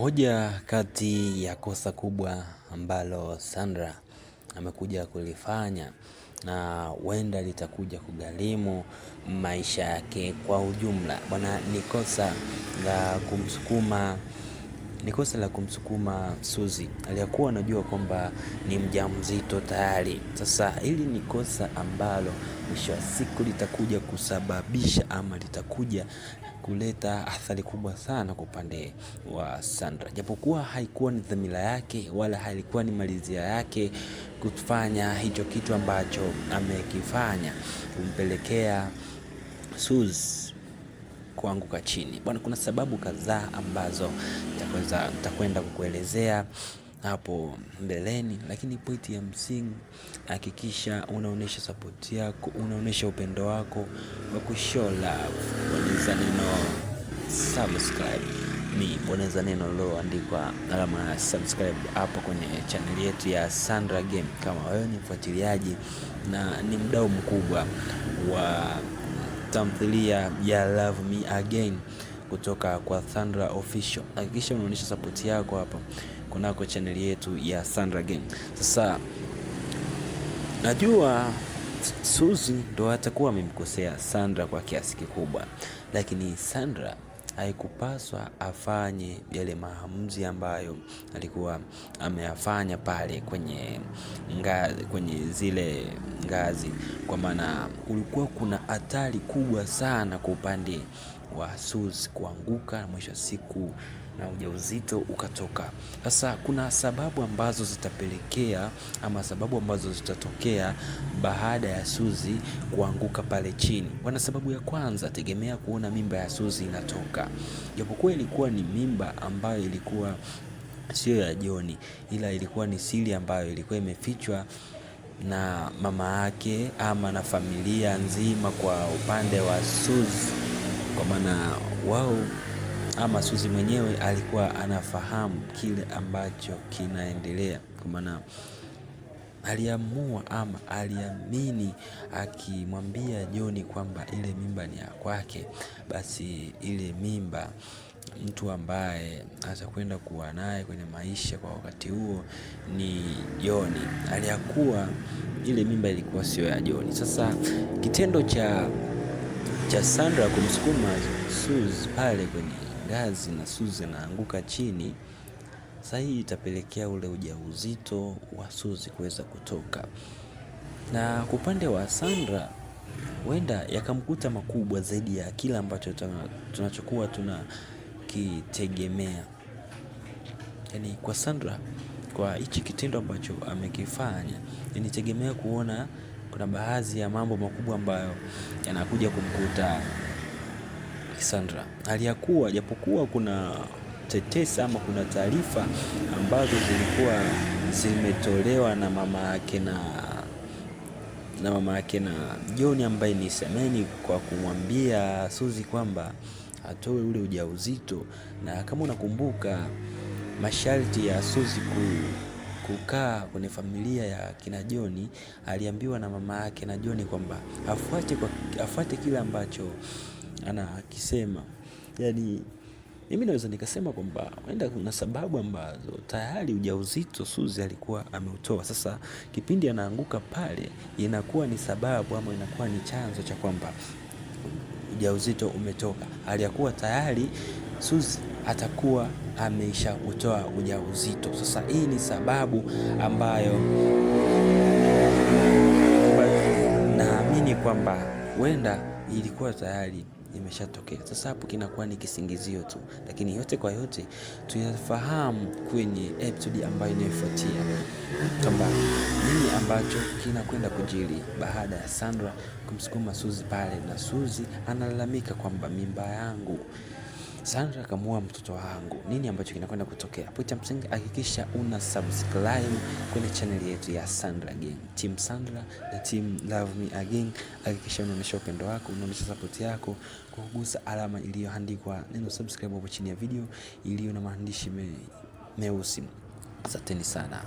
Moja kati ya kosa kubwa ambalo Sandra amekuja kulifanya na huenda litakuja kugharimu maisha yake kwa ujumla. Bwana, ni kosa la kumsukuma Suzy aliyekuwa anajua kwamba ni mjamzito tayari. Sasa hili ni kosa ambalo mwisho wa siku litakuja kusababisha ama litakuja kuleta athari kubwa sana kwa upande wa Sandra. Japokuwa haikuwa ni dhamira yake wala haikuwa ni malizia yake kufanya hicho kitu ambacho amekifanya kumpelekea Suzy kuanguka chini. Bwana, kuna sababu kadhaa ambazo nitakwenda kukuelezea hapo mbeleni, lakini pointi ya msingi, hakikisha unaonesha support yako, unaonesha upendo wako kwa kushow love. Bonyeza neno subscribe, bonyeza neno lililoandikwa alama ya subscribe hapo kwenye channel yetu ya Sandra Game. Kama wewe ni mfuatiliaji na ni mdau mkubwa wa tamthilia ya Love Me Again kutoka kwa Sandra Official, hakikisha unaonyesha support yako hapa kunako channel yetu ya Sandra Game. Sasa najua Suzy ndo atakuwa amemkosea Sandra kwa kiasi kikubwa, lakini Sandra haikupaswa afanye yale maamuzi ambayo alikuwa ameyafanya pale kwenye zile ngazi, kwa maana kulikuwa kuna hatari kubwa sana kwa upande wa Suzy kuanguka mwisho wa siku na ujauzito ukatoka. Sasa kuna sababu ambazo zitapelekea ama sababu ambazo zitatokea baada ya Suzy kuanguka pale chini. Bwana, sababu ya kwanza, tegemea kuona mimba ya Suzy inatoka. Japokuwa ilikuwa ni mimba ambayo ilikuwa sio ya John, ila ilikuwa ni siri ambayo ilikuwa imefichwa na mama yake ama na familia nzima kwa upande wa Suzy, kwa maana wao ama Suzy mwenyewe alikuwa anafahamu kile ambacho kinaendelea, kwa maana aliamua ama aliamini akimwambia John kwamba ile mimba ni ya kwake, basi ile mimba mtu ambaye atakwenda kuwa naye kwenye maisha kwa wakati huo ni John. Aliyakuwa ile mimba ilikuwa sio ya John. Sasa kitendo cha Sandra kumsukuma Suzy pale kwenye ngazi na Suzy anaanguka chini, sasa hii itapelekea ule ujauzito wa Suzy kuweza kutoka. Na kwa upande wa Sandra huenda yakamkuta makubwa zaidi ya kila ambacho tunachokuwa tunakitegemea. Yaani kwa Sandra, kwa hichi kitendo ambacho amekifanya, nitegemea kuona kuna baadhi ya mambo makubwa ambayo yanakuja kumkuta Sandra. Aliyakuwa japokuwa kuna tetesi ama kuna taarifa ambazo zilikuwa zimetolewa na mama yake na John ambaye ni semeni, kwa kumwambia Suzy kwamba atoe ule ujauzito. Na kama unakumbuka masharti ya Suzy kukaa kwenye familia ya kina John, aliambiwa na mama yake na John kwamba afuate kile ambacho anakisema. Yaani mimi naweza nikasema kwamba huenda kuna sababu ambazo tayari ujauzito Suzy alikuwa ameutoa. Sasa kipindi anaanguka pale, inakuwa ni sababu ama inakuwa ni chanzo cha kwamba ujauzito umetoka. Aliyakuwa tayari Suzy atakuwa ameisha utoa ujauzito. Sasa hii ni sababu ambayo naamini kwamba huenda ilikuwa tayari imeshatokea. Sasa hapo kinakuwa ni kisingizio tu, lakini yote kwa yote tuyafahamu kwenye episode ambayo inayofuatia kwamba nini ambacho kinakwenda kujiri baada ya Sandra kumsukuma Suzy pale, na Suzy analalamika kwamba mimba yangu, Sandra kamuua mtoto wangu. Nini ambacho kinakwenda kutokea? Pointi ya msingi, hakikisha una subscribe kwenye channel yetu ya Sandra Game. Team Sandra na Team Love Me Again, hakikisha unaonyesha upendo wako, unaonyesha support yako kwa kugusa alama iliyoandikwa neno subscribe hapo chini ya video iliyo na maandishi meusi. Asanteni sana.